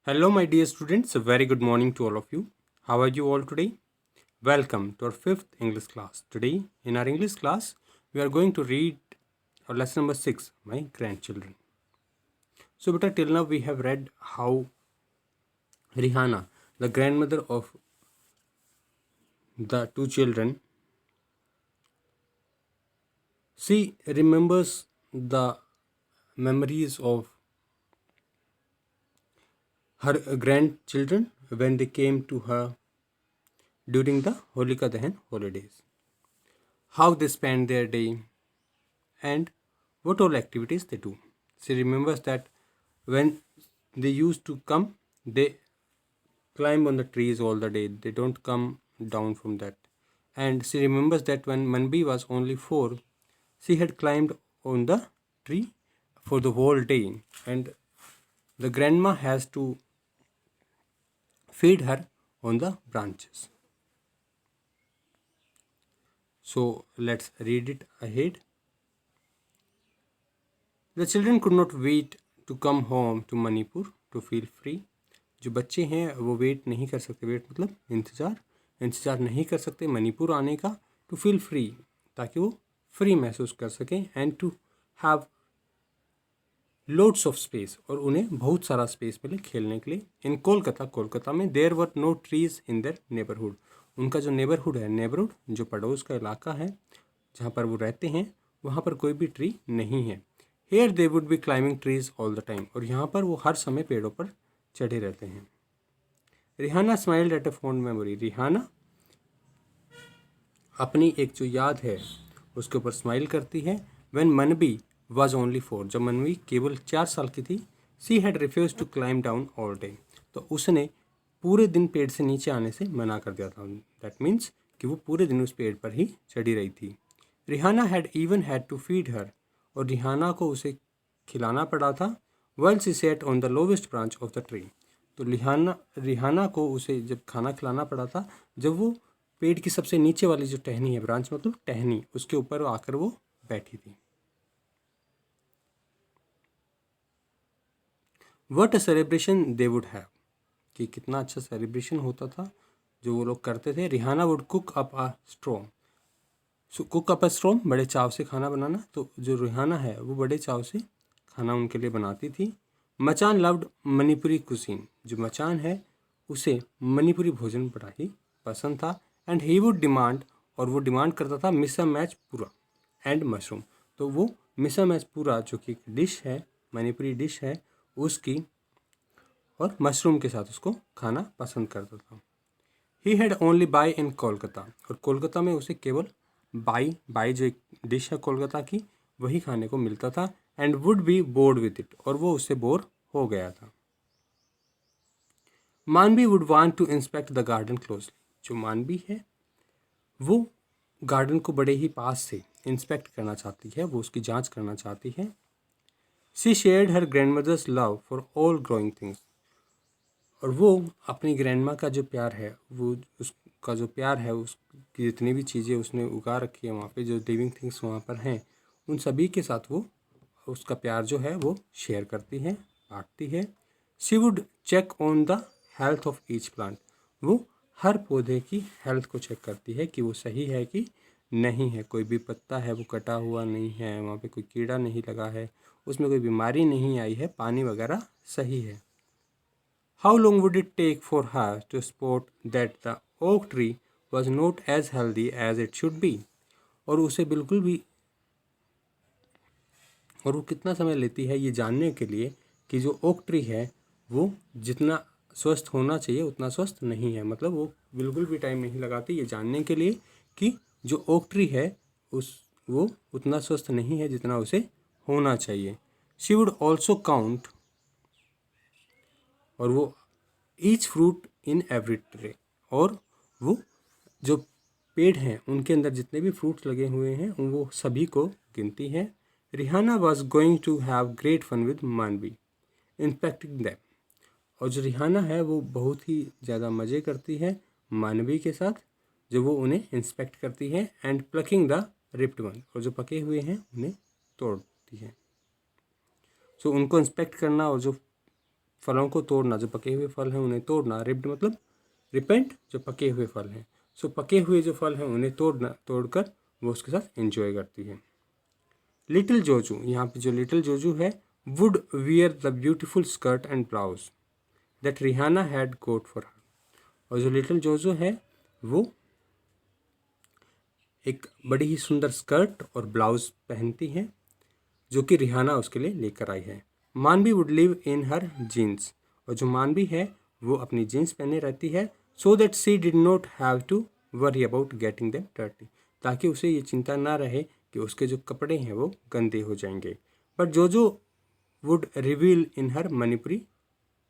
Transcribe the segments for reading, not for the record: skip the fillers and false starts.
Hello, my dear students. A very good morning to all of you. How are you all today? Welcome to our fifth English class. Today, in our English class, we are going to read our lesson number 6, My Grandchildren. So, beta, till now we have read how Rihanna, the grandmother of the two children, she remembers the memories of her grandchildren when they came to her during the Holika Dahan holidays. How they spent their day, and what all activities they do. She remembers that when they used to come, they climb on the trees all the day. They don't come down from that. And she remembers that when Manbi was only 4, she had climbed on the tree for the whole day. And the grandma has to feed her on the branches. So let's read it ahead. The children could not wait to come home to Manipur to feel free. जो बच्चे हैं वो wait नहीं कर सकते, wait मतलब इंतज़ार नहीं कर सकते मणिपुर आने का, टू फील फ्री, ताकि वो फ्री महसूस कर सकें, and to have loads of space, और उन्हें बहुत सारा स्पेस मिले खेलने के लिए। इन कोलकाता में there were no trees in their neighbourhood. उनका जो नेबरहुड है, नेबरहुड जो पड़ोस का इलाका है जहाँ पर वो रहते हैं, वहाँ पर कोई भी ट्री नहीं है। Here they would be climbing trees all the time, और यहाँ पर वो हर समय पेड़ों पर चढ़े रहते हैं। Rihanna smiled at a fond memory. Rihanna अपनी एक जो याद है उसके ऊपर स्माइल करती है। व्हेन मनबी वॉज ओनली 4, जब मनवी केवल 4 साल की थी, she had refused to climb down all day, तो उसने पूरे दिन पेड़ से नीचे आने से मना कर दिया था। दैट मीन्स कि वो पूरे दिन उस पेड़ पर ही चढ़ी रही थी। Rihana had even had to feed her, और रिहाना को उसे खिलाना पड़ा था। Well she sat on the lowest branch of the tree, तो रिहाना को उसे जब खाना खिलाना पड़ा था, जब वो पेड़ की सबसे नीचे वाली जो टहनी है, ब्रांच मतलब टहनी, उसके ऊपर आकर वो बैठी थी। What a celebration they would have, कि कितना अच्छा सेलिब्रेशन होता था जो वो लोग करते थे। Rihanna would cook up a storm, cook up a storm, बड़े चाव से खाना बनाना, तो जो रिहाना है वो बड़े चाव से खाना उनके लिए बनाती थी। मचान लव्ड मणिपुरी कुजीन, जो मचान है उसे मणिपुरी भोजन बड़ा ही पसंद था। एंड ही वुड डिमांड, और वो डिमांड करता था मिसा मैच पूरा एंड मशरूम, तो वो मिसा मैच पूरा जो कि डिश है, मणिपुरी डिश है, उसकी और मशरूम के साथ उसको खाना पसंद करता था। ही हैड ओनली बाई इन कोलकाता, और कोलकाता में उसे केवल बाई जो एक डिश है कोलकाता की, वही खाने को मिलता था। And would be bored with it, और वो उससे बोर हो गया था। Manavi would want to inspect the garden closely, जो मानवी है वो गार्डन को बड़े ही पास से इंस्पेक्ट करना चाहती है, वो उसकी जांच करना चाहती है। She shared her grandmother's love for all growing things, और वो अपनी ग्रैंडमा का जो प्यार है, वो उसका जो प्यार है, उसकी जितनी भी चीज़ें उसने उगा रखी है वहाँ पे, जो लिविंग थिंग्स वहाँ पर हैं, उन सभी के साथ वो उसका प्यार जो है वो शेयर करती है, बांटती है। She would check on the health of each plant, वो हर पौधे की हेल्थ को चेक करती है कि वो सही है कि नहीं है, कोई भी पत्ता है वो कटा हुआ नहीं है, वहाँ पे कोई कीड़ा नहीं लगा है, उसमें कोई बीमारी नहीं आई है, पानी वगैरह सही है। How long would it take for her to spot that the oak tree was not as healthy as it should be? और उसे बिल्कुल भी, और वो कितना समय लेती है ये जानने के लिए कि जो ओक ट्री है वो जितना स्वस्थ होना चाहिए उतना स्वस्थ नहीं है। मतलब वो बिल्कुल भी टाइम नहीं लगाती ये जानने के लिए कि जो ओक ट्री है वो उतना स्वस्थ नहीं है जितना उसे होना चाहिए। शी वुड ऑल्सो काउंट, और वो each fruit in every tray, और वो जो पेड़ हैं उनके अंदर जितने भी फ्रूट्स लगे हुए हैं वो सभी को गिनती है। Rihanna was going to have great fun with Manavi inspecting them, और जो रिहाना है वो बहुत ही ज़्यादा मज़े करती है मानवी के साथ, जो वो उन्हें इंस्पेक्ट करती है। And plucking the ripped one, और जो पके हुए हैं उन्हें तोड़ती है। सो उनको इंस्पेक्ट करना और जो फलों को तोड़ना, जो पके हुए फल हैं उन्हें तोड़ना। रिप्ड मतलब रिपेंट, जो पके हुए फल हैं। सो पके हुए जो फल हैं उन्हें तोड़कर वो उसके साथ एंजॉय करती है। लिटिल जोजू, यहाँ पे जो लिटिल जोजू है, would wear the beautiful skirt and blouse that Rihanna had got for her. और जो लिटिल जोजू है वो एक बड़ी ही सुंदर स्कर्ट और ब्लाउज पहनती है जो कि रिहाना उसके लिए लेकर आई है। Manavi would live in her jeans, और जो मानवी है वो अपनी जीन्स पहने रहती है, so that she did not have to worry about getting them dirty, ताकि उसे ये चिंता ना रहे कि उसके जो कपड़े हैं वो गंदे हो जाएंगे। बट जोजो would reveal in her Manipuri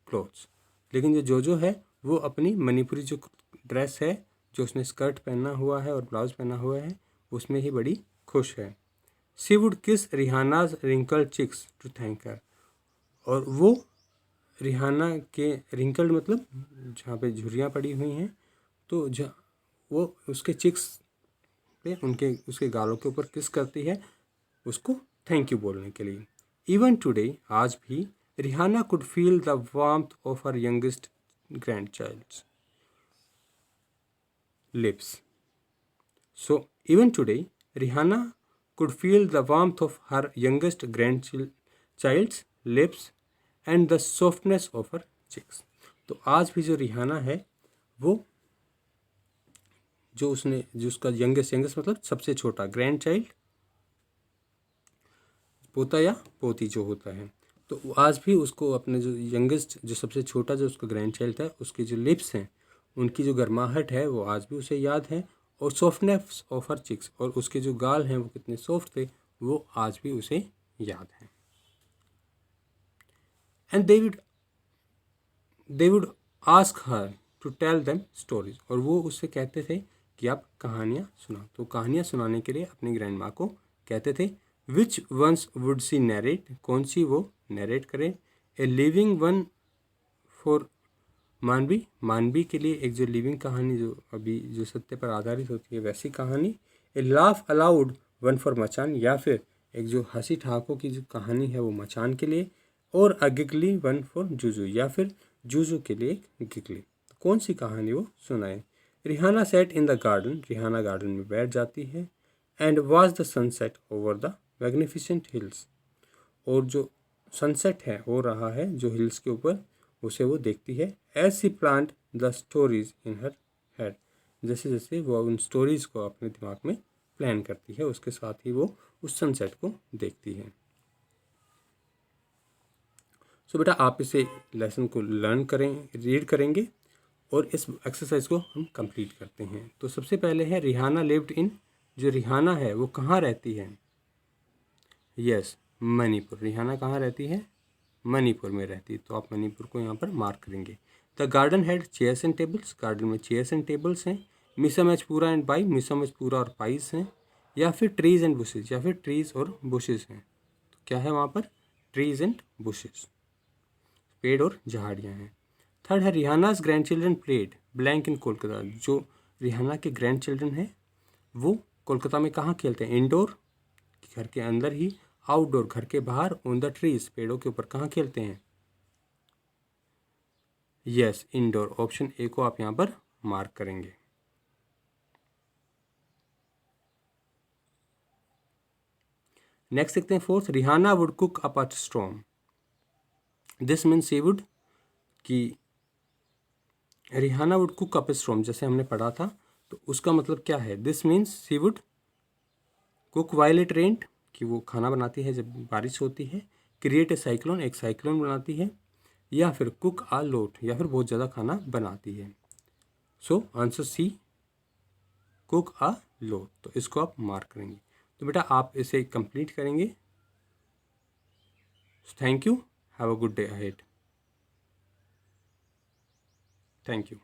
clothes, लेकिन जो जोजो है वो अपनी मणिपुरी जो ड्रेस है, जो उसने स्कर्ट पहना हुआ है और ब्लाउज पहना हुआ है, उसमें ही बड़ी खुश है। She would kiss Rihana's wrinkled cheeks to thank her, और वो रिहाना के रिंकल्ड मतलब जहाँ पे झुर्रियाँ पड़ी हुई हैं, तो वो उसके चिक्स पे उसके गालों के ऊपर किस करती है उसको थैंक यू बोलने के लिए। इवन टुडे, आज भी, Rihanna could feel the warmth of her youngest grandchild's lips. So, even today, Rihanna could feel the warmth of her youngest grandchild's lips and the softness of her cheeks. तो आज भी जो Rihanna है वो जो उसका youngest मतलब सबसे छोटा ग्रैंड चाइल्ड, पोता या पोती जो होता है, तो आज भी उसको अपने जो यंगेस्ट जो सबसे छोटा जो उसका ग्रैंड चाइल्ड है उसकी जो लिप्स हैं उनकी जो गर्माहट है वो आज भी उसे याद है, और सॉफ्टनेस ऑफ हर चिक्स, और उसके जो गाल हैं वो कितने सॉफ्ट थे वो आज भी उसे याद है। And they would ask her to tell them stories, और वो उससे कहते थे कि आप कहानियाँ सुना। तो कहानियाँ सुनाने के लिए अपनी ग्रैंड माँ को कहते थे। विच वंस वुड सी नरेट, कौन सी वो नरेट करे। ए लिविंग वन फॉर मानवी, मानवी के लिए एक जो लिविंग कहानी जो अभी जो सत्य पर आधारित होती है वैसी कहानी। ए लाफ अलाउड वन फॉर मचान, या फिर एक जो हंसी ठहाकों की जो कहानी है वो मचान के लिए। और अ गिगली वन फॉर जूजू, या फिर जूजू के लिए एक गिगली। कौन सी कहानी वो सुनाए। Rihanna sat in the garden, Rihanna garden में बैठ जाती है। And watch the sunset over the magnificent hills, और जो सनसेट है हो रहा है जो हिल्स के ऊपर, उसे वो देखती है। As she plant the stories in her head, जैसे जैसे वो उन स्टोरीज को अपने दिमाग में प्लान करती है उसके साथ ही वो उस सनसेट को देखती है। सो बेटा आप इसे लेसन को लर्न करें, रीड करेंगे, और इस एक्सरसाइज को हम कंप्लीट करते हैं। तो सबसे पहले है रिहाना लिव्ड इन, जो रिहाना है वो कहाँ रहती है। यस, मणिपुर। रिहाना कहाँ रहती है, मणिपुर में रहती है, तो आप मणिपुर को यहाँ पर मार्क करेंगे। The garden had chairs and tables, garden में चेयर्स एंड टेबल्स हैं। मिसम एच पूरा एंड पाई, मिसम एच पूरा और पाइस हैं। या फिर ट्रीज एंड बुशेज, या फिर ट्रीज और बुशेज हैं। तो क्या है वहाँ पर, ट्रीज एंड बुशेज, पेड़ और झाड़ियाँ हैं। थर्ड है Rihana's grandchildren played blank in Kolkata, जो रिहाना के ग्रैंड चिल्ड्रन हैं वो कोलकाता में कहाँ खेलते हैं, इंडोर घर के अंदर ही, आउटडोर घर के बाहर, ऑन द ट्रीज पेड़ों के ऊपर कहाँ खेलते हैं। Yes, indoor. ऑप्शन ए को आप यहाँ पर मार्क करेंगे। नेक्स्ट देखते हैं fourth, Rihana would cook up a storm, this means he would, कि Rihana would cook up a storm जैसे हमने पढ़ा था, तो उसका मतलब क्या है। This means she would cook while it rained, कि वो खाना बनाती है जब बारिश होती है। क्रिएट ए साइक्लोन, एक साइक्लोन बनाती है। या फिर कुक आ लोट, या फिर बहुत ज़्यादा खाना बनाती है। सो आंसर सी, कुक आ लोट। तो इसको आप मार्क करेंगे। तो बेटा आप इसे कंप्लीट करेंगे। Thank you, have a good day ahead. Thank you.